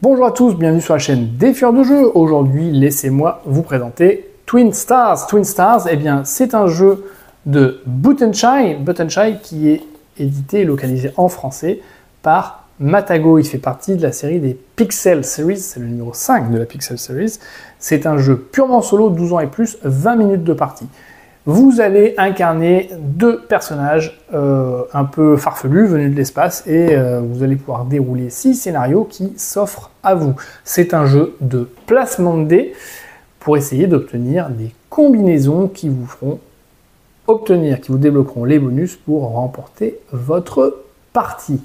Bonjour à tous, bienvenue sur la chaîne Défieur de jeu. Aujourd'hui, laissez-moi vous présenter Twin Stars. Twin Stars, eh bien, c'est un jeu de Buttonshy qui est édité et localisé en français par Matagot. Il fait partie de la série des Pixel Series, c'est le numéro 5 de la Pixel Series. C'est un jeu purement solo, 12 ans et plus, 20 minutes de partie. Vous allez incarner deux personnages un peu farfelus venus de l'espace et vous allez pouvoir dérouler 6 scénarios qui s'offrent à vous. C'est un jeu de placement de dés pour essayer d'obtenir des combinaisons qui vous feront obtenir, qui vous débloqueront les bonus pour remporter votre partie.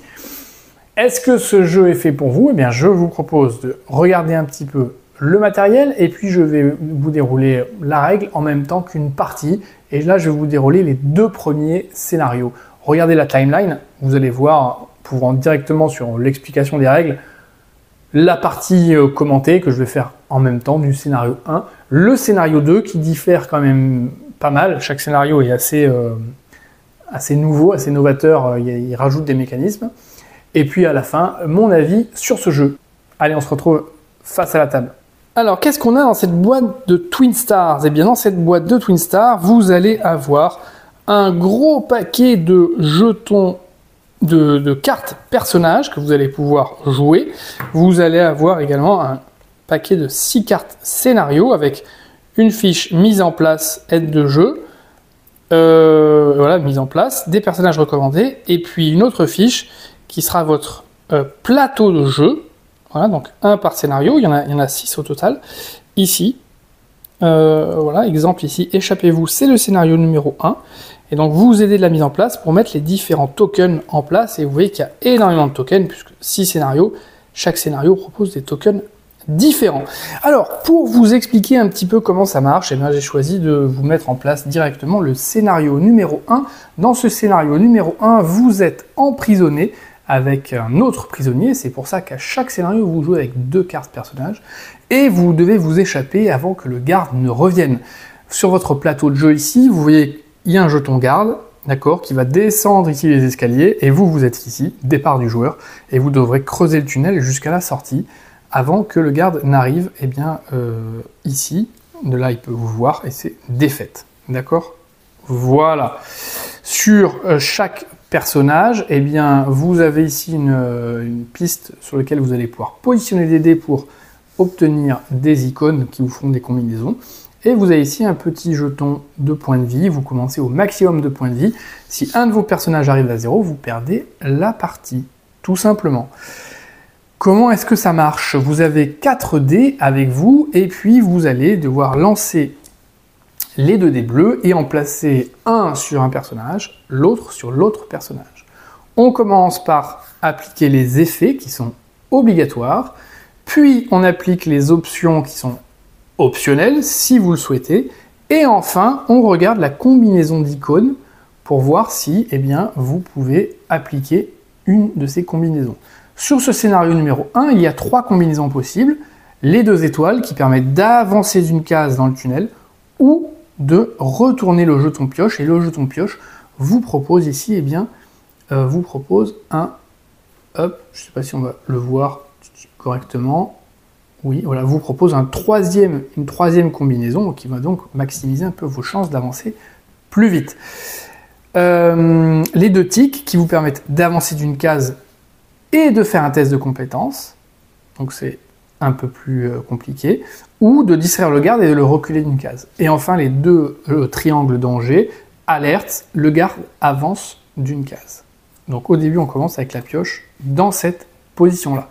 Est-ce que ce jeu est fait pour vous? Eh bien, je vous propose de regarder un petit peu le matériel et puis je vais vous dérouler la règle en même temps qu'une partie et là je vais vous dérouler les deux premiers scénarios. Regardez la timeline, vous allez voir, pouvant directement sur l'explication des règles, la partie commentée que je vais faire en même temps du scénario 1, le scénario 2 qui diffère quand même pas mal, chaque scénario est assez nouveau, assez novateur, il rajoute des mécanismes, et puis à la fin, mon avis sur ce jeu. Allez, on se retrouve face à la table. Alors, qu'est-ce qu'on a dans cette boîte de Twin Stars? Eh bien, dans cette boîte de Twin Stars, vous allez avoir un gros paquet de jetons de cartes personnages que vous allez pouvoir jouer. Vous allez avoir également un paquet de 6 cartes scénario avec une fiche mise en place, aide de jeu, voilà, mise en place, des personnages recommandés, et puis une autre fiche qui sera votre plateau de jeu. Voilà, donc un par scénario, il y en a 6 au total. Ici, voilà, exemple ici, échappez-vous, c'est le scénario numéro 1. Et donc vous aidez de la mise en place pour mettre les différents tokens en place. Et vous voyez qu'il y a énormément de tokens, puisque 6 scénarios, chaque scénario propose des tokens différents. Alors, pour vous expliquer un petit peu comment ça marche, eh bien, j'ai choisi de vous mettre en place directement le scénario numéro 1. Dans ce scénario numéro 1, vous êtes emprisonné avec un autre prisonnier, c'est pour ça qu'à chaque scénario, vous jouez avec 2 cartes personnages, et vous devez vous échapper avant que le garde ne revienne. Sur votre plateau de jeu ici, vous voyez, il y a un jeton garde, d'accord, qui va descendre ici les escaliers, et vous êtes ici, départ du joueur, et vous devrez creuser le tunnel jusqu'à la sortie, avant que le garde n'arrive, eh bien, ici, de là il peut vous voir, et c'est défaite, d'accord? Voilà. Sur chaque personnage, eh bien, vous avez ici une piste sur laquelle vous allez pouvoir positionner des dés pour obtenir des icônes qui vous feront des combinaisons. Et vous avez ici un petit jeton de points de vie. Vous commencez au maximum de points de vie. Si un de vos personnages arrive à 0, vous perdez la partie, tout simplement. Comment est-ce que ça marche? Vous avez 4 dés avec vous et puis vous allez devoir lancer les 2 dés bleus et en placer un sur un personnage, l'autre sur l'autre personnage. On commence par appliquer les effets qui sont obligatoires, puis on applique les options qui sont optionnelles si vous le souhaitez, et enfin on regarde la combinaison d'icônes pour voir si vous pouvez appliquer une de ces combinaisons. Sur ce scénario numéro 1, il y a 3 combinaisons possibles, les 2 étoiles qui permettent d'avancer d'une case dans le tunnel, ou de retourner le jeton pioche, et le jeton pioche vous propose ici, vous propose un, hop, je ne sais pas si on va le voir correctement, oui, voilà, vous propose une troisième combinaison qui va donc maximiser un peu vos chances d'avancer plus vite. Les 2 tics qui vous permettent d'avancer d'une case et de faire un test de compétence, donc c'est un peu plus compliqué, ou de distraire le garde et de le reculer d'une case. Et enfin, les 2 triangles danger, alerte, le garde avance d'une case. Donc au début, on commence avec la pioche dans cette position-là.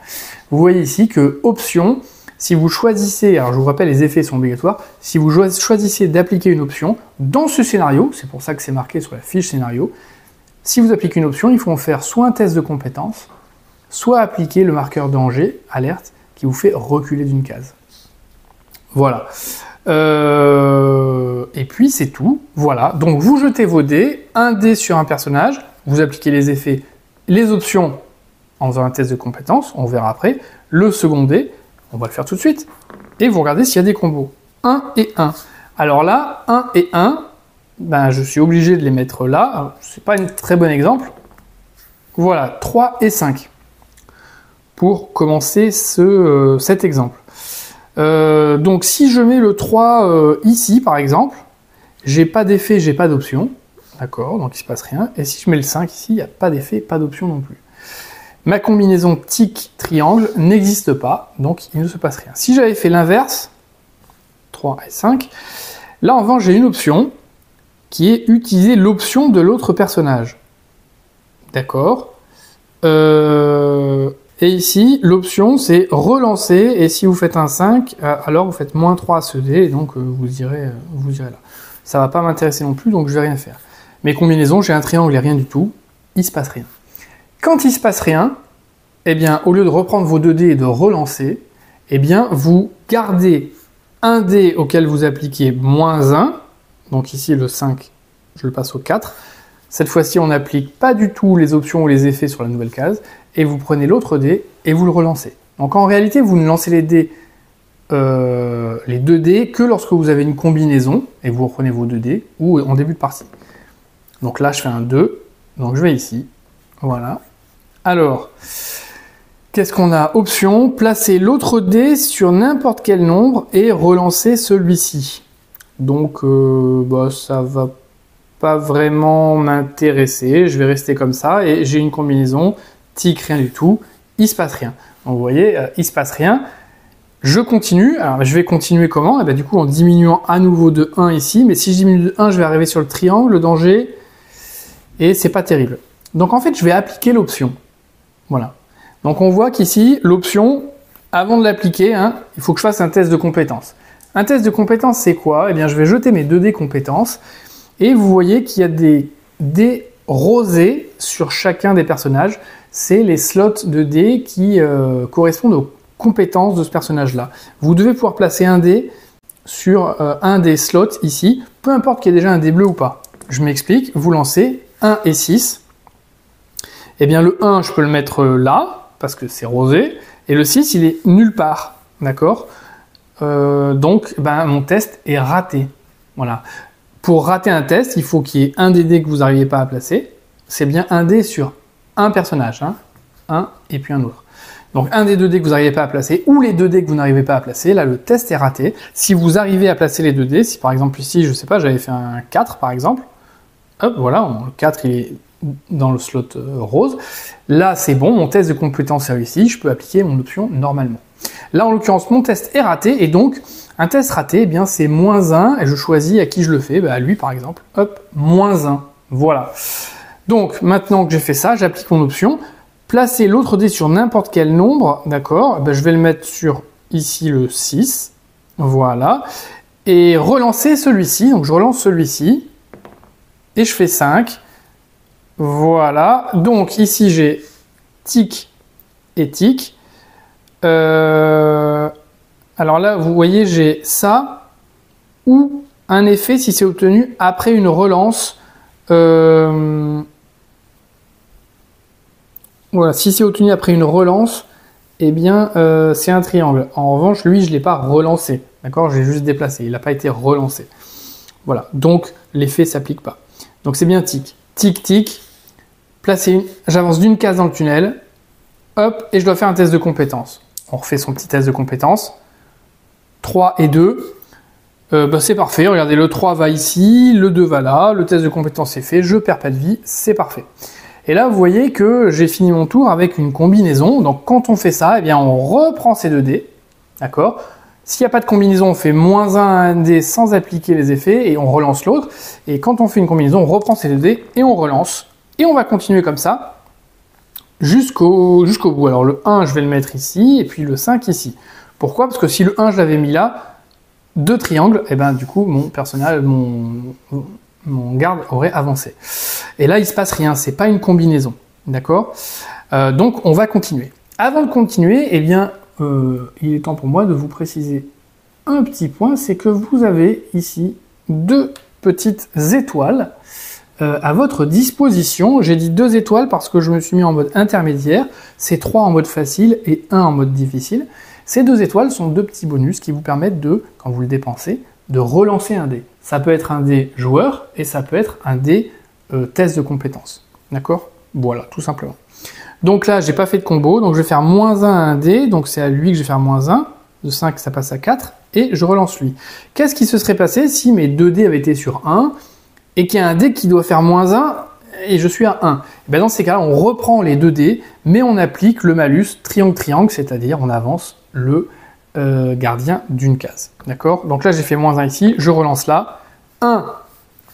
Vous voyez ici que option, si vous choisissez, alors je vous rappelle, les effets sont obligatoires, si vous choisissez d'appliquer une option dans ce scénario, c'est pour ça que c'est marqué sur la fiche scénario, si vous appliquez une option, il faut en faire soit un test de compétence, soit appliquer le marqueur danger, alerte, qui vous fait reculer d'une case. Voilà. Et puis c'est tout. Voilà. Donc vous jetez vos dés, un dé sur un personnage, vous appliquez les effets, les options en faisant un test de compétence, on verra après. Le second dé, on va le faire tout de suite. Et vous regardez s'il y a des combos. 1 et 1. Alors là, 1 et 1, je suis obligé de les mettre là. C'est pas un très bon exemple. Voilà, 3 et 5. pour commencer cet exemple. Donc si je mets le 3 ici par exemple, j'ai pas d'effet, j'ai pas d'option, d'accord, donc il se passe rien. Et si je mets le 5 ici, il n'y a pas d'effet, pas d'option non plus. Ma combinaison tic-triangle n'existe pas, donc il ne se passe rien. Si j'avais fait l'inverse, 3 et 5, là en revanche j'ai une option qui est utiliser l'option de l'autre personnage. D'accord. Et ici, l'option c'est relancer, et si vous faites un 5, alors vous faites -3 à ce dé, et donc vous irez là. Ça va pas m'intéresser non plus, donc je vais rien faire. Mes combinaisons, j'ai un triangle et rien du tout, il se passe rien. Quand il se passe rien, eh bien, au lieu de reprendre vos 2 dés et de relancer, eh bien, vous gardez un dé auquel vous appliquez -1, donc ici le 5, je le passe au 4. Cette fois-ci, on n'applique pas du tout les options ou les effets sur la nouvelle case, et vous prenez l'autre dé et vous le relancez. Donc en réalité, vous ne lancez les 2 dés que lorsque vous avez une combinaison, et vous reprenez vos 2 dés, ou en début de partie. Donc là, je fais un 2, donc je vais ici, voilà. Alors, qu'est-ce qu'on a? Option, placer l'autre dé sur n'importe quel nombre et relancer celui-ci. Donc, ça va pas vraiment m'intéresser, je vais rester comme ça, et j'ai une combinaison, tic, rien du tout, il se passe rien. Donc vous voyez, il se passe rien. Je continue, alors je vais continuer comment? Et bien, du coup en diminuant à nouveau de 1 ici, mais si je diminue de 1, je vais arriver sur le triangle, le danger, et c'est pas terrible. Donc en fait, je vais appliquer l'option. Voilà. Donc on voit qu'ici, l'option, avant de l'appliquer, il faut que je fasse un test de compétence. Un test de compétence, c'est quoi? Eh bien, je vais jeter mes 2 dés compétences, et vous voyez qu'il y a des dés rosés sur chacun des personnages. C'est les slots de dés qui correspondent aux compétences de ce personnage-là. Vous devez pouvoir placer un dé sur un des slots ici, peu importe qu'il y ait déjà un dé bleu ou pas. Je m'explique, vous lancez 1 et 6. Eh bien le 1, je peux le mettre là, parce que c'est rosé, et le 6, il est nulle part, d'accord? Donc, mon test est raté. Voilà. Pour rater un test, il faut qu'il y ait un des dés que vous n'arrivez pas à placer. C'est bien un dé sur un personnage, un et puis un autre. Donc un des 2 dés que vous n'arrivez pas à placer, ou les 2 dés que vous n'arrivez pas à placer, là le test est raté. Si vous arrivez à placer les 2 dés, si par exemple ici, je sais pas, j'avais fait un 4 par exemple, hop, voilà, le 4 il est dans le slot rose. Là c'est bon, mon test de compétence est réussi, je peux appliquer mon option normalement. Là en l'occurrence, mon test est raté, et donc un test raté, eh bien c'est -1, et je choisis à qui je le fais, à lui par exemple, hop, -1, voilà. Donc maintenant que j'ai fait ça, j'applique mon option, placer l'autre dé sur n'importe quel nombre, d'accord, je vais le mettre sur ici le 6, voilà, et relancer celui-ci, donc je relance celui-ci, et je fais 5, voilà, donc ici j'ai tic et tic, alors là vous voyez j'ai ça, ou un effet si c'est obtenu après une relance, voilà, si c'est obtenu après une relance, eh bien c'est un triangle. En revanche, lui, je ne l'ai pas relancé. D'accord, je l'ai juste déplacé. Il n'a pas été relancé. Voilà, donc l'effet ne s'applique pas. Donc c'est bien tic. Tic, tic. Placer j'avance d'une case dans le tunnel. Hop, et je dois faire un test de compétence. On refait son petit test de compétence. 3 et 2. C'est parfait. Regardez, le 3 va ici, le 2 va là. Le test de compétence est fait. Je perds pas de vie. C'est parfait. Et là, vous voyez que j'ai fini mon tour avec une combinaison. Donc, quand on fait ça, eh bien, on reprend ces 2 dés. D'accord? S'il n'y a pas de combinaison, on fait -1 à un dé sans appliquer les effets et on relance l'autre. Et quand on fait une combinaison, on reprend ces 2 dés et on relance. Et on va continuer comme ça jusqu'au bout. Alors, le 1, je vais le mettre ici et puis le 5 ici. Pourquoi? Parce que si le 1, je l'avais mis là, 2 triangles, et du coup, mon personnage, mon garde aurait avancé. Et là, il se passe rien, c'est pas une combinaison, d'accord? Donc, on va continuer. Avant de continuer, eh bien, il est temps pour moi de vous préciser un petit point, c'est que vous avez ici 2 petites étoiles à votre disposition. J'ai dit 2 étoiles parce que je me suis mis en mode intermédiaire, c'est 3 en mode facile et 1 en mode difficile. Ces 2 étoiles sont 2 petits bonus qui vous permettent de, quand vous le dépensez, de relancer un dé. Ça peut être un dé joueur et ça peut être un dé test de compétences. D'accord? Voilà, tout simplement. Donc là, j'ai pas fait de combo, donc je vais faire -1 à un dé, donc c'est à lui que je vais faire -1. De 5, ça passe à 4, et je relance lui. Qu'est-ce qui se serait passé si mes 2 dés avaient été sur 1, et qu'il y a un dé qui doit faire -1, et je suis à 1? Et bien dans ces cas-là, on reprend les 2 dés, mais on applique le malus triangle-triangle, c'est-à-dire on avance le gardien d'une case. D'accord? Donc là, j'ai fait -1 ici, je relance là. 1,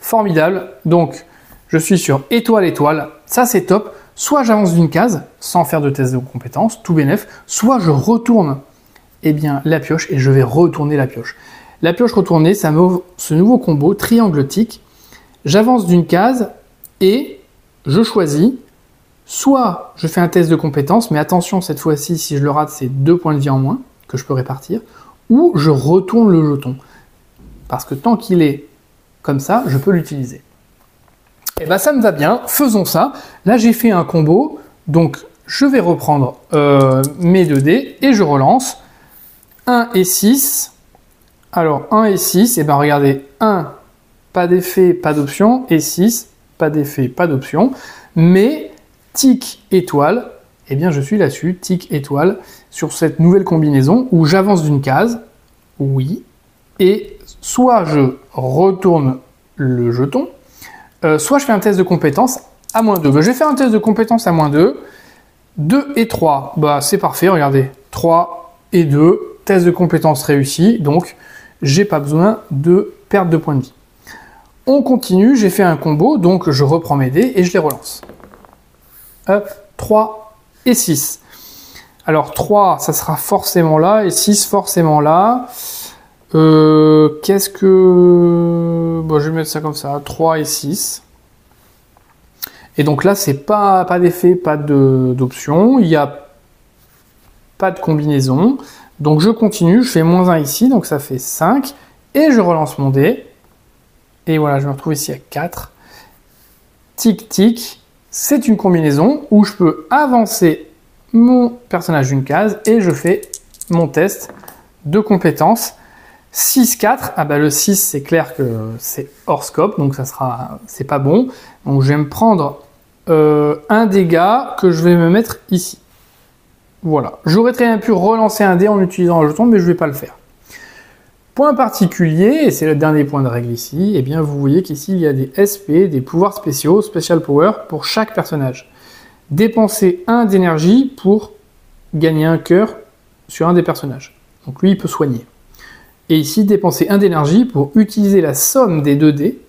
formidable. Donc, je suis sur étoile, étoile. Ça, c'est top. Soit j'avance d'une case, sans faire de test de compétence, tout bénef, soit je retourne la pioche et je vais retourner la pioche. La pioche retournée, ça m'ouvre ce nouveau combo triangle tic. J'avance d'une case et je choisis. Soit je fais un test de compétence, mais attention, cette fois-ci, si je le rate, c'est 2 points de vie en moins que je peux répartir. Ou je retourne le jeton. Parce que tant qu'il est comme ça, je peux l'utiliser. Et bien ça me va bien, faisons ça. Là j'ai fait un combo, donc je vais reprendre mes 2 dés et je relance. 1 et 6. Alors 1 et 6, et bien regardez, 1, pas d'effet, pas d'option, et 6, pas d'effet, pas d'option. Mais tic étoile, et bien je suis là-dessus, tic étoile, sur cette nouvelle combinaison où j'avance d'une case, oui, et soit je retourne le jeton, soit je fais un test de compétence à -2. Je vais faire un test de compétence à -2. 2 et 3, bah c'est parfait, regardez. 3 et 2, test de compétence réussi, donc j'ai pas besoin de perdre de points de vie. On continue, j'ai fait un combo, donc je reprends mes dés et je les relance. Hop, 3 et 6. Alors 3, ça sera forcément là, et 6 forcément là. Qu'est-ce que... Bon, je vais mettre ça comme ça, 3 et 6. Et donc là, c'est pas d'effet, pas d'option, il n'y a pas de combinaison. Donc je continue, je fais -1 ici, donc ça fait 5. Et je relance mon dé. Et voilà, je me retrouve ici à 4. Tic, tic. C'est une combinaison où je peux avancer mon personnage d'une case et je fais mon test de compétences. 6, 4, ah bah le 6 c'est clair que c'est hors scope, donc ça sera, c'est pas bon. Donc je vais me prendre un dégât que je vais me mettre ici. Voilà, j'aurais très bien pu relancer un dé en utilisant un jeton, mais je vais pas le faire. Point particulier, et c'est le dernier point de règle ici, et bien vous voyez qu'ici il y a des SP, des pouvoirs spéciaux, Special Power, pour chaque personnage. Dépenser 1 d'énergie pour gagner un cœur sur un des personnages. Donc lui il peut soigner. Et ici, dépenser 1 d'énergie pour utiliser la somme des 2 dés,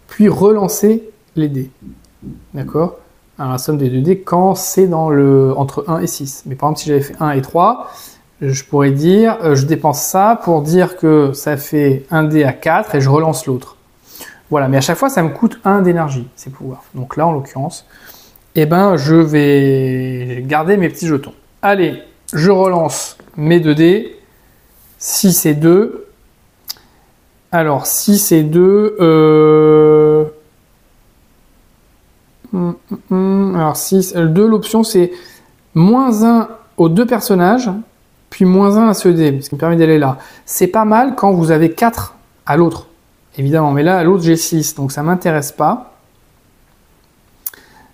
puis relancer les dés. D'accord? Alors la somme des 2 dés quand c'est dans le entre 1 et 6. Mais par exemple, si j'avais fait 1 et 3, je pourrais dire, je dépense ça pour dire que ça fait 1 dé à 4 et je relance l'autre. Voilà, mais à chaque fois, ça me coûte 1 d'énergie, ces pouvoirs. Donc là, en l'occurrence, eh ben, je vais garder mes petits jetons. Allez, je relance mes 2 dés. 6 et 2. Alors, 6 et 2. Alors, 6. 2, l'option, c'est -1 aux 2 personnages, puis -1 à ce dé, ce qui me permet d'aller là. C'est pas mal quand vous avez 4 à l'autre, évidemment. Mais là, à l'autre, j'ai 6, donc ça m'intéresse pas.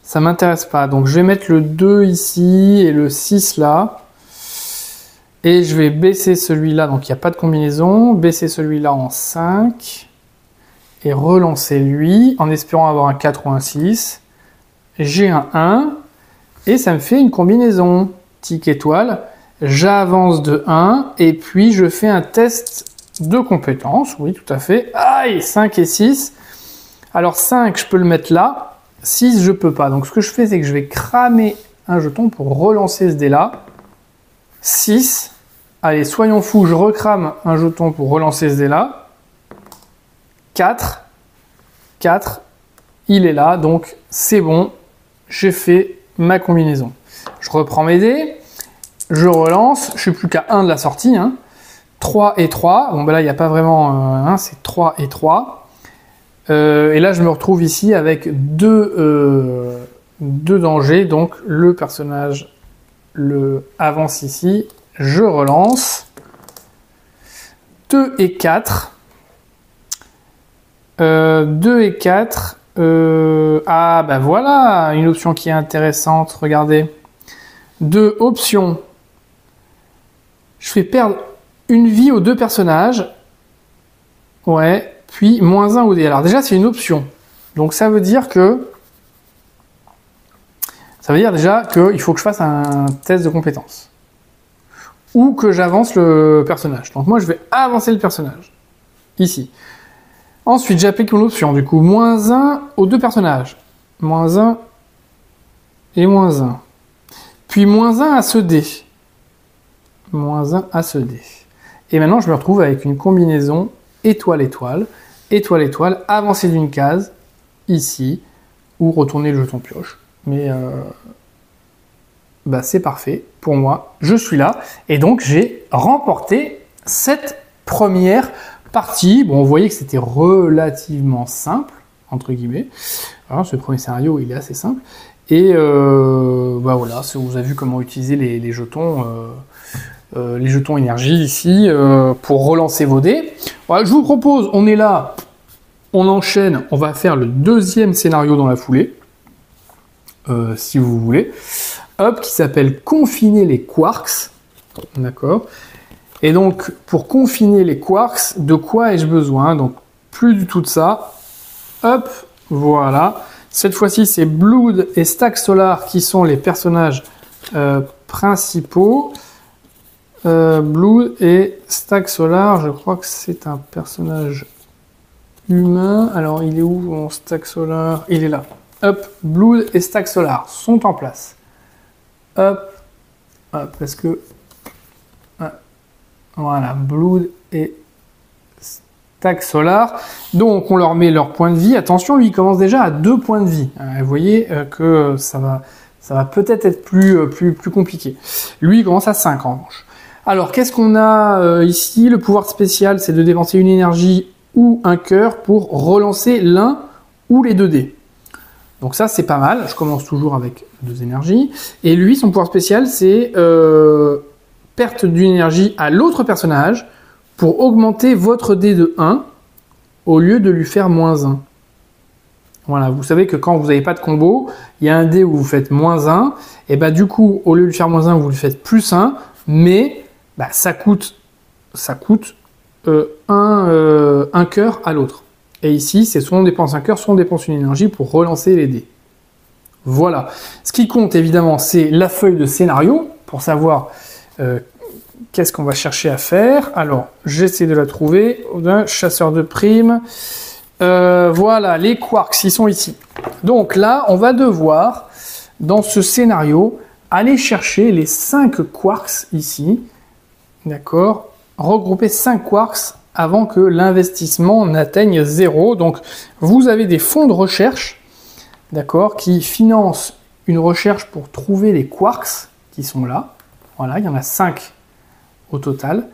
Ça m'intéresse pas. Donc, je vais mettre le 2 ici et le 6 là. Et je vais baisser celui-là, donc il n'y a pas de combinaison, baisser celui-là en 5, et relancer lui, en espérant avoir un 4 ou un 6. J'ai un 1, et ça me fait une combinaison. Tic étoile, j'avance de 1, et puis je fais un test de compétence, oui tout à fait. Aïe, 5 et 6. Alors 5, je peux le mettre là, 6, je peux pas. Donc ce que je fais, c'est que je vais cramer un jeton pour relancer ce dé-là. 6. Allez, soyons fous, je recrame un jeton pour relancer ce dé-là. 4. 4. Il est là, donc c'est bon. J'ai fait ma combinaison. Je reprends mes dés. Je relance. Je suis plus qu'à 1 de la sortie. 3 et 3. Bon, ben là, il n'y a pas vraiment... c'est 3 et 3. Et là, je me retrouve ici avec deux dangers. Donc, le personnage avance ici. Je relance. 2 et 4. 2 et 4. Ah, bah voilà, une option qui est intéressante. Regardez. 2 options. Je fais perdre une vie aux 2 personnages. Ouais, puis -1 au dé. Alors déjà, c'est une option. Donc ça veut dire que... Ça veut dire déjà qu'il faut que je fasse un test de compétence. Ou que j'avance le personnage. Donc moi, je vais avancer le personnage. Ici. Ensuite, j'applique mon option. Du coup, -1 aux 2 personnages. -1 et -1. Puis -1 à ce dé. -1 à ce dé. Et maintenant, je me retrouve avec une combinaison étoile-étoile, étoile-étoile, avancer d'une case, ici, ou retourner le jeton pioche. Mais bah, c'est parfait pour moi. Je suis là. Et donc, j'ai remporté cette première partie. Bon, vous voyez que c'était relativement simple, entre guillemets. Alors, ce premier scénario, il est assez simple. Et bah voilà, vous avez vu comment utiliser les jetons énergie ici pour relancer vos dés. Voilà, je vous propose, on est là, on enchaîne, on va faire le deuxième scénario dans la foulée, si vous voulez, hop, qui s'appelle confiner les quarks, d'accord. Et donc pour confiner les quarks, de quoi ai-je besoin? Donc plus du tout de ça, hop, voilà. Cette fois-ci, c'est Blood et Stack Solar qui sont les personnages principaux. Blood et Stack Solar, je crois que c'est un personnage humain. Alors, il est où mon Stack Solar? Il est là. Hop, Blood et Stack Solar sont en place. Hop, hop, parce que... Voilà, Blood et Stack Solar. Donc, on leur met leur point de vie. Attention, lui, il commence déjà à 2 points de vie. Vous voyez que ça va peut-être être plus compliqué. Lui, il commence à 5 en revanche. Alors, qu'est-ce qu'on a ici? Le pouvoir spécial, c'est de dépenser une énergie ou un cœur pour relancer l'un ou les 2 dés. Donc ça, c'est pas mal. Je commence toujours avec 2 énergies. Et lui, son pouvoir spécial, c'est perte d'une énergie à l'autre personnage pour augmenter votre dé de 1 au lieu de lui faire -1. Voilà, vous savez que quand vous n'avez pas de combo, il y a un dé où vous faites -1, et bah du coup, au lieu de lui faire -1, vous lui faites +1, mais bah, ça coûte un cœur à l'autre. Et ici, c'est soit on dépense un cœur, soit on dépense une énergie pour relancer les dés. Voilà. Ce qui compte, évidemment, c'est la feuille de scénario, pour savoir qu'est-ce qu'on va chercher à faire. Alors, j'essaie de la trouver. Un chasseur de primes. Voilà, les quarks, ils sont ici. Donc là, on va devoir, dans ce scénario, aller chercher les 5 quarks ici. D'accord? Regrouper 5 quarks avant que l'investissement n'atteigne 0. Donc, vous avez des fonds de recherche, d'accord, qui financent une recherche pour trouver les quarks qui sont là. Voilà, il y en a 5 au total.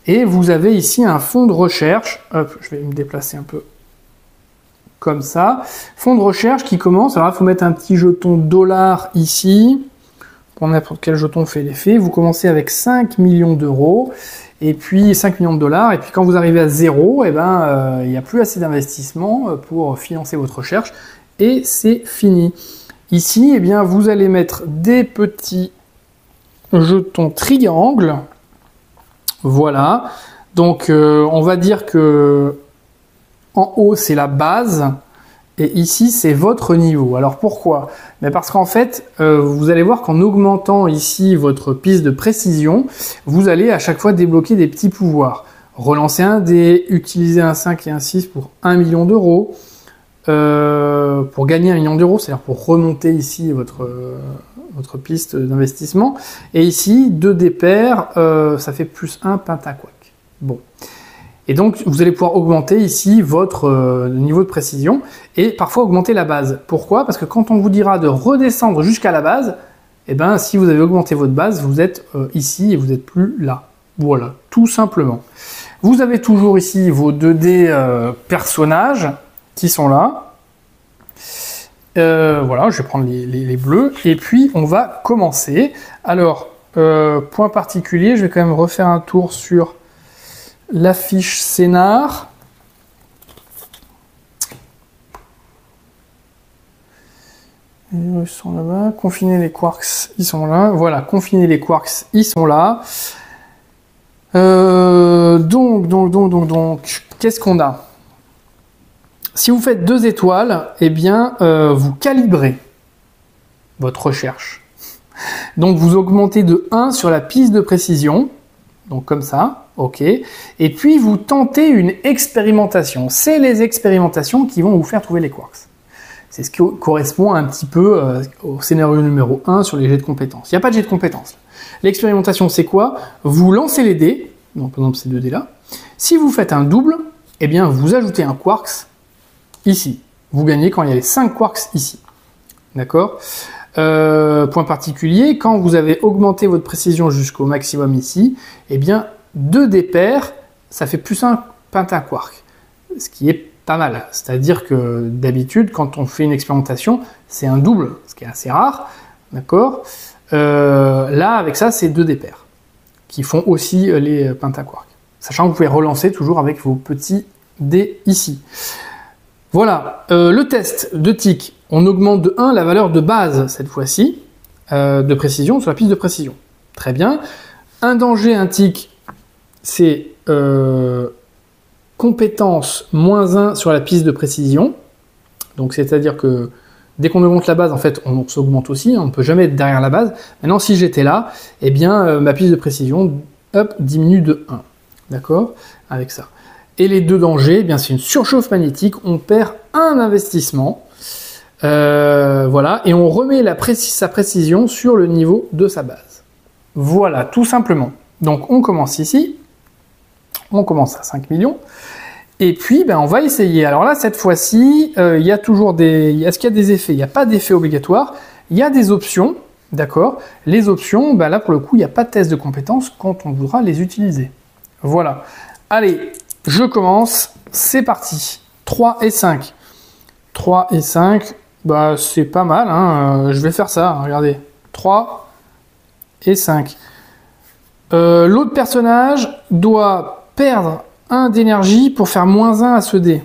Et vous avez ici un fonds de recherche. Hop, je vais me déplacer un peu comme ça. Fonds de recherche qui commence. Alors, il faut mettre un petit jeton $, ici. Pour n'importe quel jeton fait l'effet. Vous commencez avec 5 millions d'euros. Et puis 5 millions de dollars. Et puis quand vous arrivez à 0, eh ben, il n'y a plus assez d'investissement pour financer votre recherche. Et c'est fini. Ici, eh bien, vous allez mettre des petits jetons triangles. Voilà. Donc, on va dire que en haut, c'est la base. Et ici, c'est votre niveau. Alors, pourquoi? Mais parce qu'en fait, vous allez voir qu'en augmentant ici votre piste de précision, vous allez à chaque fois débloquer des petits pouvoirs. Relancer un dé, utiliser un 5 et un 6 pour 1 million d'euros. Pour gagner 1 million d'euros, c'est-à-dire pour remonter ici votre piste d'investissement. Et ici, 2 dés pairs, ça fait +1 pentaquac. Bon. Et donc, vous allez pouvoir augmenter ici votre niveau de précision et parfois augmenter la base. Pourquoi? Parce que quand on vous dira de redescendre jusqu'à la base, eh ben, si vous avez augmenté votre base, vous êtes ici et vous n'êtes plus là. Voilà, tout simplement. Vous avez toujours ici vos 2 dés personnages qui sont là. Voilà, je vais prendre les bleus. Et puis, on va commencer. Alors, point particulier, je vais quand même refaire un tour sur la fiche scénar. Les virus sont là-bas. Confiner les quarks, ils sont là. Voilà, confiner les quarks, ils sont là. Donc, qu'est-ce qu'on a? Si vous faites 2 étoiles, eh bien, vous calibrez votre recherche. Donc, vous augmentez de 1 sur la piste de précision. Donc, comme ça, ok. Et puis, vous tentez une expérimentation. C'est les expérimentations qui vont vous faire trouver les quarks. C'est ce qui correspond un petit peu au scénario numéro 1 sur les jets de compétences. Il n'y a pas de jet de compétences. L'expérimentation, c'est quoi? Vous lancez les dés, donc par exemple ces 2 dés-là. Si vous faites un double, eh bien vous ajoutez un quarks ici. Vous gagnez quand il y a les 5 quarks ici. D'accord? Point particulier, quand vous avez augmenté votre précision jusqu'au maximum ici, eh bien 2 dés pairs, ça fait plus un pentaquark. Ce qui est pas mal. C'est-à-dire que d'habitude, quand on fait une expérimentation, c'est un double, ce qui est assez rare. D'accord? Là, avec ça, c'est 2 dés pairs qui font aussi les pentaquarks. Sachant que vous pouvez relancer toujours avec vos petits dés ici. Voilà. Le test de tic, on augmente de 1 la valeur de base, cette fois-ci, de précision, sur la piste de précision. Très bien. Un danger, un tic, c'est compétence moins 1 sur la piste de précision. Donc c'est-à-dire que dès qu'on augmente la base, en fait, on s'augmente aussi, on ne peut jamais être derrière la base. Maintenant, si j'étais là, eh bien, ma piste de précision, hop, diminue de 1. D'accord? Avec ça. Et les 2 dangers, eh bien, c'est une surchauffe magnétique, on perd un investissement. Voilà, et on remet sa précision sur le niveau de sa base. Voilà, tout simplement. Donc, on commence ici. On commence à 5 millions. Et puis, ben, on va essayer. Alors là, cette fois-ci, il y a toujours des... Est-ce qu'il y a des effets? Il n'y a pas d'effet obligatoire. Il y a des options, d'accord? Les options, ben là, pour le coup, il n'y a pas de test de compétences quand on voudra les utiliser. Voilà. Allez, je commence. C'est parti. 3 et 5. 3 et 5, bah, c'est pas mal. Hein. Je vais faire ça. Hein. Regardez. 3 et 5. L'autre personnage doit perdre 1 d'énergie pour faire moins 1 à ce dé.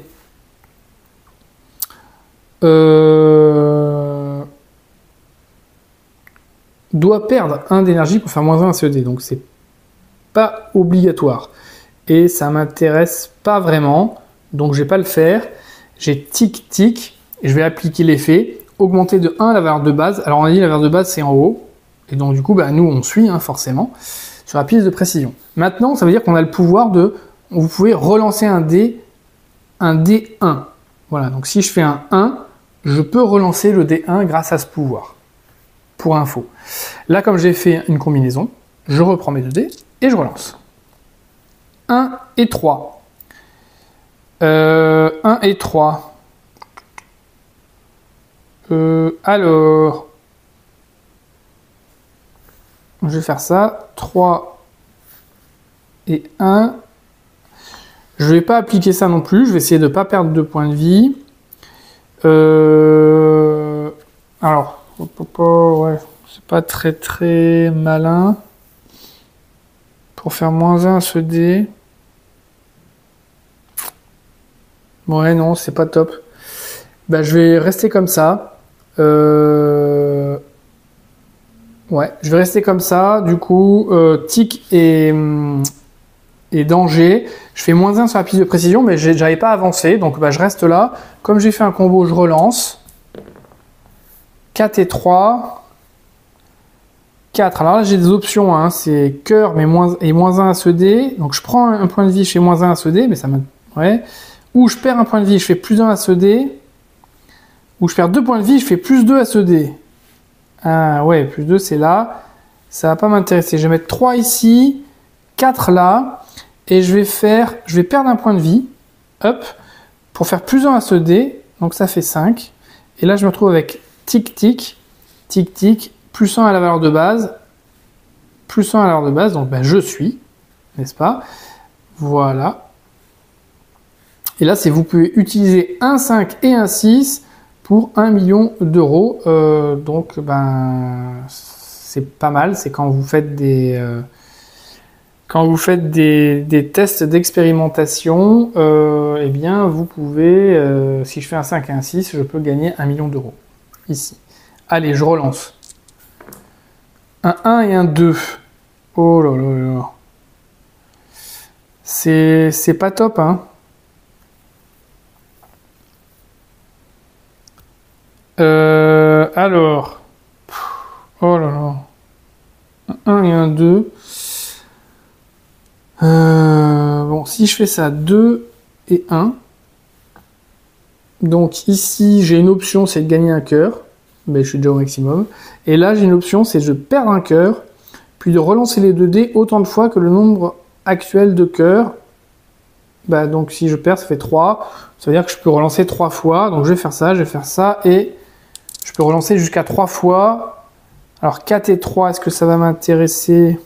Doit perdre 1 d'énergie pour faire moins 1 à ce dé. Donc c'est pas obligatoire. Et ça m'intéresse pas vraiment. Donc je vais pas le faire. J'ai tic tic. Et je vais appliquer l'effet. Augmenter de 1 la valeur de base. Alors on a dit la valeur de base c'est en haut. Et donc du coup bah, nous on suit hein, forcément. Sur la piste de précision. Maintenant, ça veut dire qu'on a le pouvoir de... Vous pouvez relancer un dé 1. Voilà, donc si je fais un 1, je peux relancer le dé 1 grâce à ce pouvoir. Pour info. Là, comme j'ai fait une combinaison, je reprends mes 2 dés et je relance. 1 et 3. 1 et 3. Alors... Je vais faire ça, 3 et 1. Je ne vais pas appliquer ça non plus, je vais essayer de ne pas perdre de points de vie. Alors, ouais, c'est pas très malin. Pour faire moins 1 à ce dé. Ouais, non, c'est pas top. Bah, je vais rester comme ça. Ouais, je vais rester comme ça. Du coup, tic et danger. Je fais moins 1 sur la piste de précision, mais j'avais pas avancé. Donc bah, je reste là. Comme j'ai fait un combo, je relance. 4 et 3. 4. Alors là, j'ai des options. Hein. C'est cœur, mais moins 1 à ce dé. Donc je prends un point de vie, je fais moins 1 à ce dé. Mais ça m'a... Ouais. Ou je perds un point de vie, je fais plus 1 à ce dé. Ou je perds 2 points de vie, je fais plus 2 à ce dé. Ah ouais, plus 2 c'est là. Ça va pas m'intéresser. Je vais mettre 3 ici, 4 là. Et je vais perdre un point de vie. Hop. Pour faire plus 1 à ce dé. Donc ça fait 5. Et là je me retrouve avec tic tic. Tic tic. Plus 1 à la valeur de base. Plus 1 à la valeur de base. Donc ben, je suis. N'est-ce pas? Voilà. Et là c'est vous pouvez utiliser un 5 et un 6. Pour 1 million d'euros, donc ben c'est pas mal. C'est quand vous faites des tests d'expérimentation, eh bien vous pouvez, si je fais un 5 et un 6, je peux gagner 1 million d'euros ici. Allez, je relance. Un 1 et un 2. Oh là là là. C'est pas top, hein. Alors. Oh là là. Un 1 et un 2. Bon, si je fais ça, 2 et 1. Donc ici, j'ai une option, c'est de gagner un cœur. Mais je suis déjà au maximum. Et là, j'ai une option, c'est de perdre un cœur, puis de relancer les 2 dés autant de fois que le nombre actuel de cœurs. Bah, donc si je perds, ça fait 3. Ça veut dire que je peux relancer 3 fois. Donc je vais faire ça, et je peux relancer jusqu'à 3 fois. Alors 4 et 3, est-ce que ça va m'intéresser?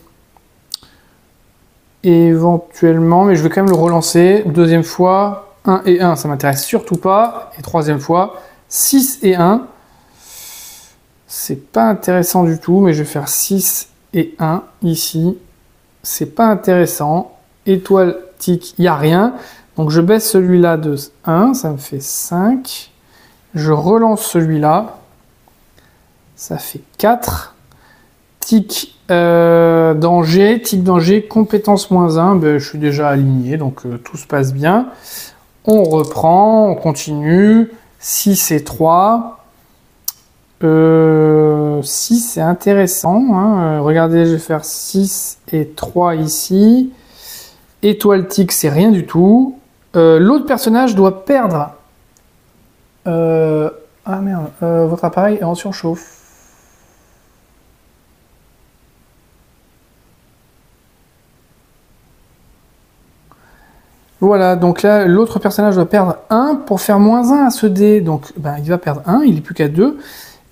Éventuellement, mais je vais quand même le relancer. Deuxième fois, 1 et 1, ça m'intéresse surtout pas. Et troisième fois, 6 et 1. C'est pas intéressant du tout, mais je vais faire 6 et 1 ici. C'est pas intéressant. Étoile, tic, il n'y a rien. Donc je baisse celui-là de 1, ça me fait 5. Je relance celui-là. Ça fait 4. Tic, danger, compétence -1. Ben, je suis déjà aligné, donc tout se passe bien. On reprend, on continue. 6 et 3. 6, c'est intéressant. Hein. Regardez, je vais faire 6 et 3 ici. Étoile tic, c'est rien du tout. L'autre personnage doit perdre. Ah merde, votre appareil est en surchauffe. Voilà, donc là, l'autre personnage doit perdre 1 pour faire -1 à ce dé. Donc, ben, il va perdre 1, il n'est plus qu'à 2.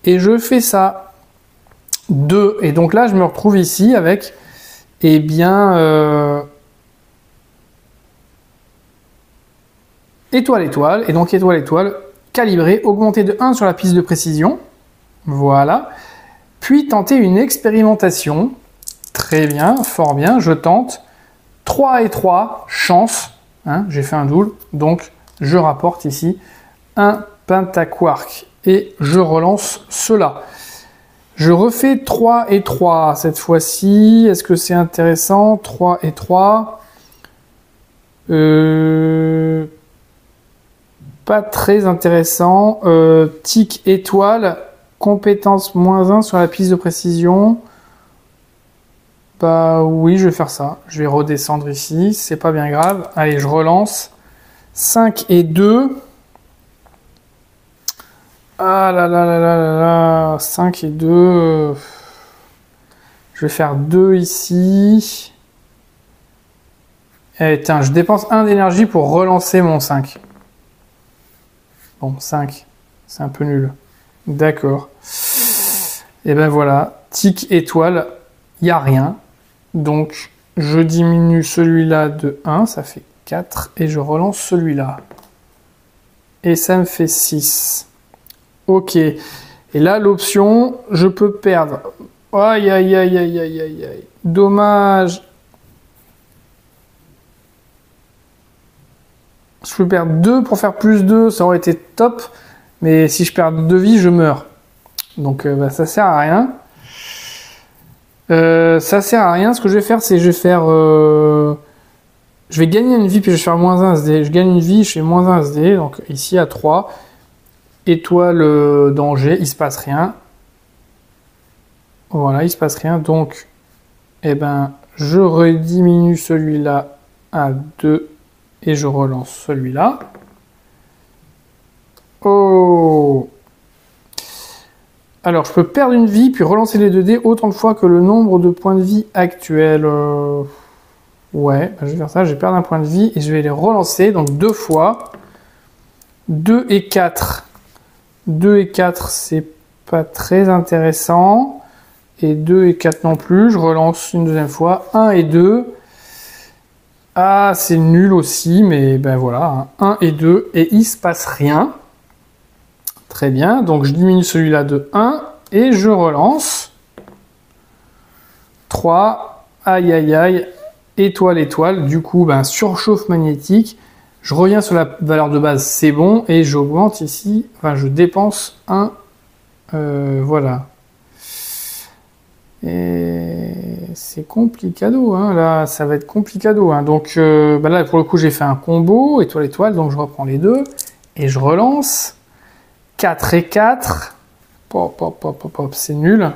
Et je fais ça. 2. Et donc là, je me retrouve ici avec, eh bien, étoile, étoile. Et donc, étoile, étoile, calibré, augmenté de 1 sur la piste de précision. Voilà. Puis, tenter une expérimentation. Très bien, fort bien, je tente. 3 et 3, chance. Hein, j'ai fait un double, donc je rapporte ici un pentaquark et je relance cela. Je refais 3 et 3 cette fois-ci. Est-ce que c'est intéressant? 3 et 3. Pas très intéressant. Tic étoile, compétence -1 sur la piste de précision. Bah oui, je vais faire ça. Je vais redescendre ici, c'est pas bien grave. Allez, je relance. 5 et 2. Ah là là là là là là. 5 et 2. Je vais faire 2 ici. Et tiens, je dépense 1 d'énergie pour relancer mon 5. Bon, 5. C'est un peu nul. D'accord. Et ben voilà. Tic étoile. Il n'y a rien. Donc, je diminue celui-là de 1, ça fait 4, et je relance celui-là. Et ça me fait 6. Ok. Et là, l'option, je peux perdre. Aïe, aïe, aïe, aïe, aïe, aïe, aïe. Dommage. Je peux perdre 2 pour faire plus 2, ça aurait été top. Mais si je perds 2 vies, je meurs. Donc, bah, ça sert à rien. Ça sert à rien. Ce que je vais faire, c'est je vais gagner une vie puis je vais faire -1 SD. Je gagne une vie, je fais -1 SD. Donc ici à 3. Étoile danger, il se passe rien. Voilà, il se passe rien. Donc, eh ben, je rediminue celui-là à 2 et je relance celui-là. Oh! Alors, je peux perdre une vie, puis relancer les 2 dés autant de fois que le nombre de points de vie actuels. Ouais, bah, je vais faire ça. Je vais perdre un point de vie et je vais les relancer. Donc, 2 fois. 2 et 4. 2 et 4, c'est pas très intéressant. Et 2 et 4 non plus. Je relance une deuxième fois. 1 et 2. Ah, c'est nul aussi, mais ben voilà. 1 et 2. Et il se passe rien. Très bien, donc je diminue celui-là de 1 et je relance. 3, aïe aïe aïe, étoile étoile, du coup ben, surchauffe magnétique. Je reviens sur la valeur de base, c'est bon, et j'augmente ici, enfin je dépense un Voilà. Et c'est complicado, hein. Là, ça va être complicado, hein. Donc là, pour le coup, j'ai fait un combo, étoile, étoile, donc je reprends les deux, et je relance. 4 et 4. Pop, pop, pop, pop, pop, c'est nul.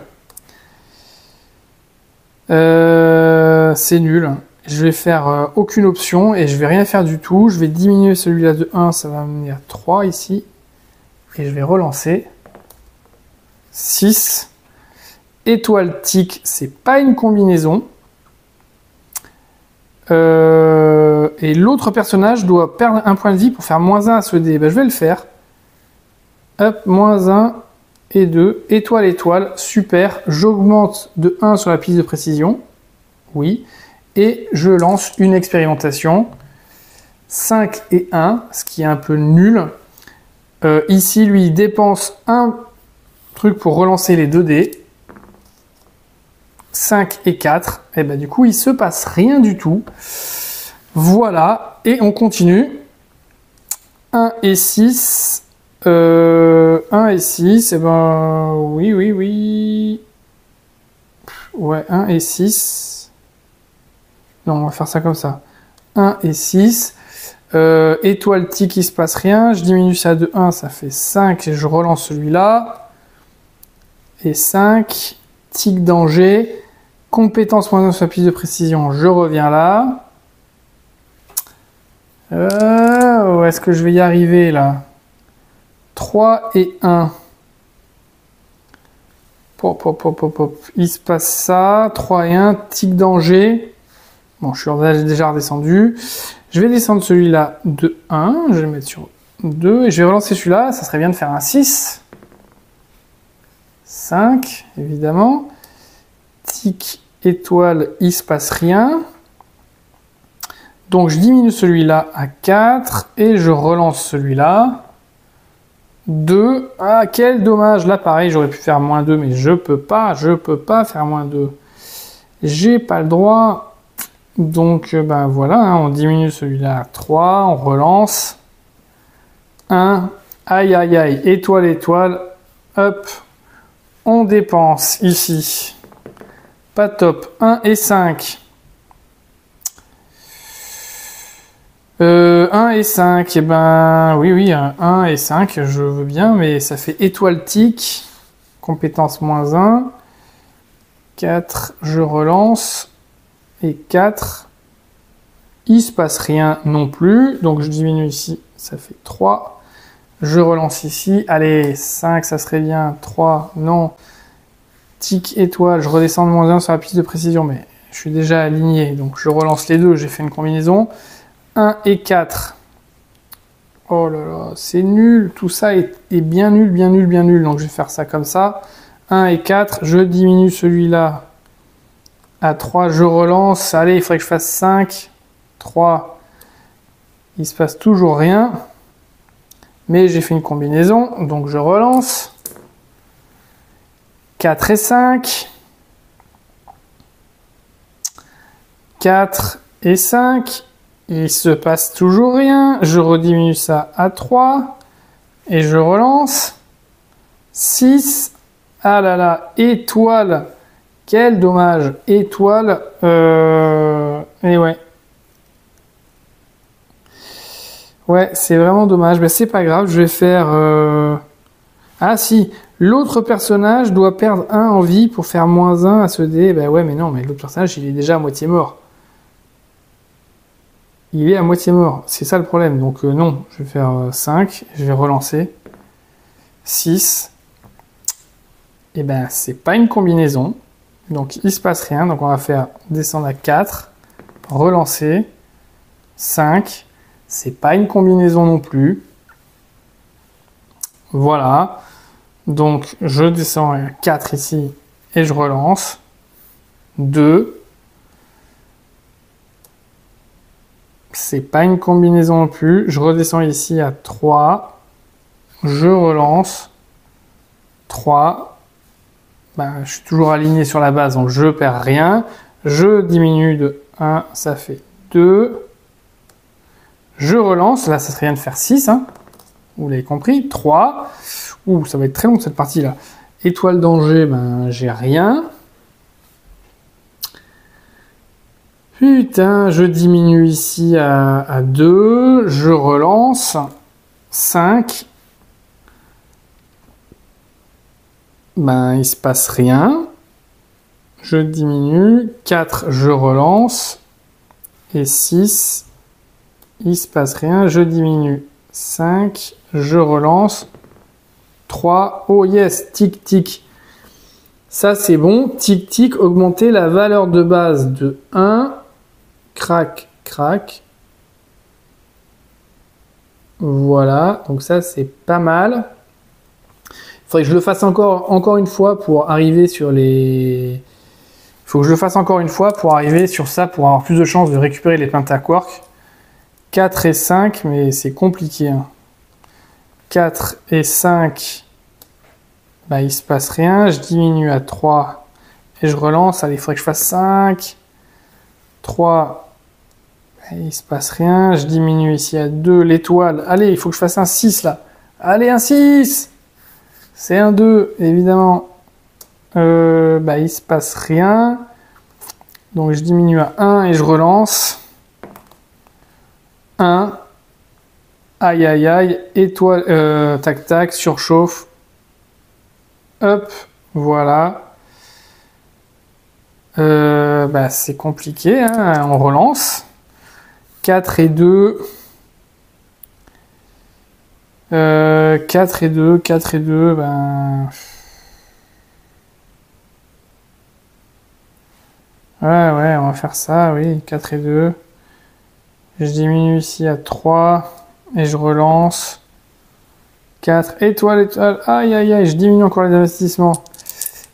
C'est nul. Je vais faire aucune option, et je vais rien faire du tout. Je vais diminuer celui-là de 1, ça va m'amener à 3 ici. Et je vais relancer. 6. Étoile tic, c'est pas une combinaison. Et l'autre personnage doit perdre un point de vie pour faire -1 à ce dé. Ben, je vais le faire. Hop, -1 et 2. Étoile, étoile, super. J'augmente de 1 sur la piste de précision. Oui. Et je lance une expérimentation. 5 et 1, ce qui est un peu nul. Ici, lui, il dépense un truc pour relancer les 2 dés. 5 et 4, et ben du coup il se passe rien du tout. Voilà, et on continue. 1 et 6. 1 et 6, et ben oui. Ouais, 1 et 6. Non, on va faire ça comme ça. 1 et 6. Étoile tic, il se passe rien. Je diminue ça de 1, ça fait 5, et je relance celui-là. Et 5. Tic danger. Compétence -1 sur la piste de précision, je reviens là. Où est-ce que je vais y arriver là? 3 et 1. Pop, pop, pop, pop, pop. Il se passe ça. 3 et 1, tic danger. Bon, je suis déjà redescendu. Je vais descendre celui-là de 1. Je vais le mettre sur 2. Et je vais relancer celui-là. Ça serait bien de faire un 6. 5, évidemment. Tic étoile, il se passe rien. Donc je diminue celui-là à 4 et je relance celui-là. 2. Ah, quel dommage. Là, pareil, j'aurais pu faire -2, mais je peux pas faire -2. J'ai pas le droit. Donc, ben voilà, hein, on diminue celui-là à 3, on relance. 1. Aïe, aïe, aïe. Étoile, étoile. Hop. On dépense ici. Pas top. 1 et 5. 1 et 5. Et ben oui, 1 et 5, je veux bien, mais ça fait étoile tic. Compétence -1. 4, je relance. Et 4. Il se passe rien non plus. Donc je diminue ici, ça fait 3. Je relance ici. Allez, 5, ça serait bien. 3, non. Tic étoile, je redescends de -1 sur la piste de précision, mais je suis déjà aligné, donc je relance les deux, j'ai fait une combinaison. 1 et 4. Oh là là, c'est nul, tout ça est bien nul, donc je vais faire ça comme ça. 1 et 4, je diminue celui-là à 3, je relance. Allez, il faudrait que je fasse 5, 3. Il se passe toujours rien, mais j'ai fait une combinaison, donc je relance. 4 et 5. 4 et 5. Il se passe toujours rien. Je rediminue ça à 3. Et je relance. 6. Ah là là, étoile. Quel dommage. Étoile. Et ouais. Ouais, c'est vraiment dommage. Mais c'est pas grave, je vais faire... Ah si, l'autre personnage doit perdre 1 en vie pour faire -1 à ce dé. Ben ouais, mais non, mais l'autre personnage, il est déjà à moitié mort. Il est à moitié mort, c'est ça le problème. Donc non, je vais faire 5, je vais relancer. 6. Et ben, c'est pas une combinaison. Donc il se passe rien. Donc on va faire descendre à 4, relancer. 5. C'est pas une combinaison non plus. Voilà. Donc, je descends à 4 ici et je relance. 2. C'est pas une combinaison non plus. Je redescends ici à 3. Je relance. 3. Ben, je suis toujours aligné sur la base, donc je perds rien. Je diminue de 1, ça fait 2. Je relance. Là, ça serait bien de faire 6. Hein. Vous l'avez compris. 3. Ouh, ça va être très long cette partie-là. Étoile danger, ben j'ai rien. Putain, je diminue ici à 2, je relance, 5. Ben il se passe rien. Je diminue, 4, je relance, et 6, il se passe rien, je diminue, 5, je relance, 3, oh yes, tic tic. Ça c'est bon, tic tic, augmenter la valeur de base de 1, crac, crac. Voilà, donc ça c'est pas mal. Il faudrait que je le fasse encore une fois pour arriver sur les... Il faut que je le fasse encore une fois pour arriver sur ça, pour avoir plus de chances de récupérer les pentaquarks. 4 et 5, mais c'est compliqué. Hein. 4 et 5, bah, il se passe rien. Je diminue à 3 et je relance. Allez, il faudrait que je fasse 5. 3, bah, il se passe rien. Je diminue ici à 2. L'étoile. Allez, il faut que je fasse un 6 là. Allez, un 6. C'est un 2, évidemment. Bah, il se passe rien. Donc je diminue à 1 et je relance. 1. Aïe aïe aïe. Étoile. Tac tac. Surchauffe. Hop. Voilà. Bah, c'est compliqué. Hein, on relance. 4 et 2. 4 et 2. 4 et 2. Ben... Ouais, on va faire ça, oui, 4 et 2. Je diminue ici à 3 et je relance. 4, étoile, étoile, aïe, aïe, aïe, je diminue encore les investissements.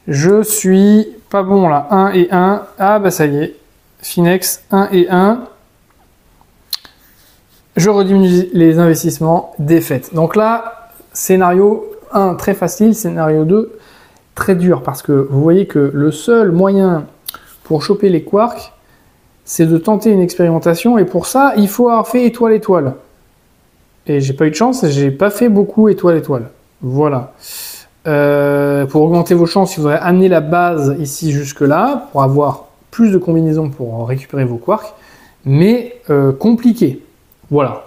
Je suis pas bon là, 1 et 1. Ah bah ça y est, Finex, 1 et 1. Je rediminue les investissements, défaite. Donc là, scénario 1 très facile, scénario 2 très dur parce que vous voyez que le seul moyen pour choper les quarks, c'est de tenter une expérimentation et pour ça, il faut avoir fait étoile-étoile. Et j'ai pas eu de chance, j'ai pas fait beaucoup étoile-étoile. Voilà. Pour augmenter vos chances, il faudrait amener la base ici jusque-là pour avoir plus de combinaisons pour récupérer vos quarks, mais compliqué. Voilà.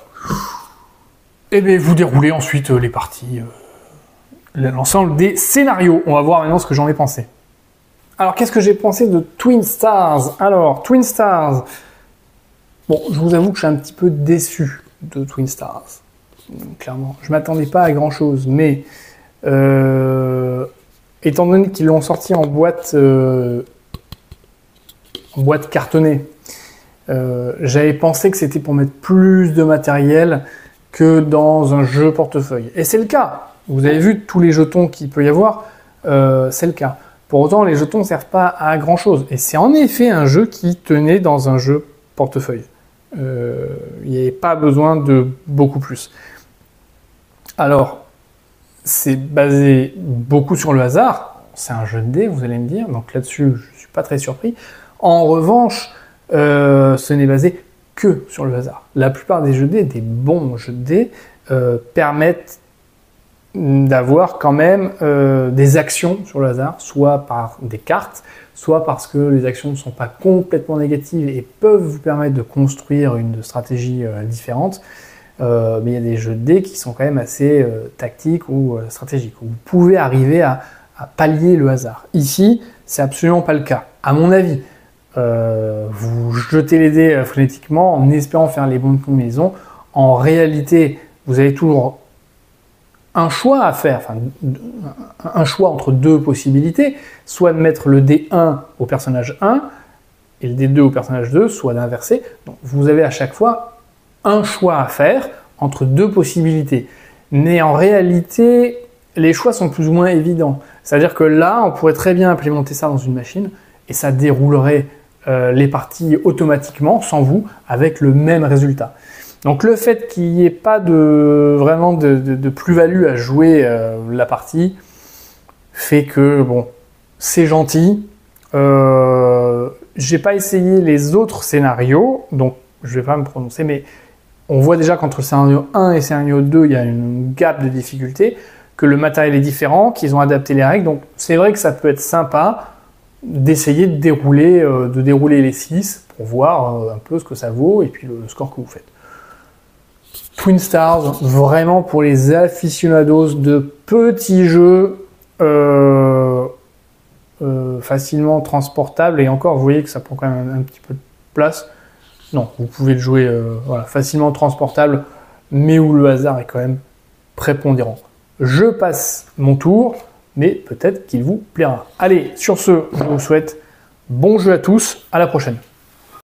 Et bien vous déroulez ensuite les parties, l'ensemble des scénarios. On va voir maintenant ce que j'en ai pensé. Alors, qu'est-ce que j'ai pensé de Twin Stars? Alors, Twin Stars, bon, je vous avoue que je suis un petit peu déçu de Twin Stars, clairement. Je ne m'attendais pas à grand-chose, mais étant donné qu'ils l'ont sorti en boîte cartonnée, j'avais pensé que c'était pour mettre plus de matériel que dans un jeu portefeuille. Et c'est le cas. Vous avez vu tous les jetons qu'il peut y avoir, c'est le cas. Pour autant, les jetons ne servent pas à grand chose. Et c'est en effet un jeu qui tenait dans un jeu portefeuille. Il n'y avait pas besoin de beaucoup plus. Alors, c'est basé beaucoup sur le hasard. C'est un jeu de dés, vous allez me dire. Donc là-dessus, je ne suis pas très surpris. En revanche, ce n'est basé que sur le hasard. La plupart des jeux de dés, des bons jeux de dés, permettent d'avoir quand même des actions sur le hasard, soit par des cartes, soit parce que les actions ne sont pas complètement négatives et peuvent vous permettre de construire une stratégie différente. Mais il y a des jeux de dés qui sont quand même assez tactiques ou stratégiques, où vous pouvez arriver à pallier le hasard. Ici, c'est absolument pas le cas. À mon avis, vous jetez les dés frénétiquement en espérant faire les bonnes combinaisons. En réalité, vous avez toujours un choix à faire, enfin, un choix entre deux possibilités, soit de mettre le D1 au personnage 1 et le D2 au personnage 2, soit d'inverser. Donc vous avez à chaque fois un choix à faire entre deux possibilités. Mais en réalité, les choix sont plus ou moins évidents. C'est-à-dire que là, on pourrait très bien implémenter ça dans une machine et ça déroulerait les parties automatiquement, sans vous, avec le même résultat. Donc le fait qu'il n'y ait pas vraiment de plus-value à jouer la partie fait que, bon, c'est gentil. J'ai pas essayé les autres scénarios, donc je vais pas me prononcer, mais on voit déjà qu'entre scénario 1 et scénario 2, il y a une gap de difficulté. que le matériel est différent, qu'ils ont adapté les règles. Donc c'est vrai que ça peut être sympa d'essayer de dérouler les 6 pour voir un peu ce que ça vaut et puis le score que vous faites. Twin Stars, vraiment pour les aficionados de petits jeux facilement transportables, et encore vous voyez que ça prend quand même un petit peu de place. Non, vous pouvez le jouer voilà, facilement transportable, mais où le hasard est quand même prépondérant. Je passe mon tour, mais peut-être qu'il vous plaira. Allez, sur ce, je vous souhaite bon jeu à tous, à la prochaine.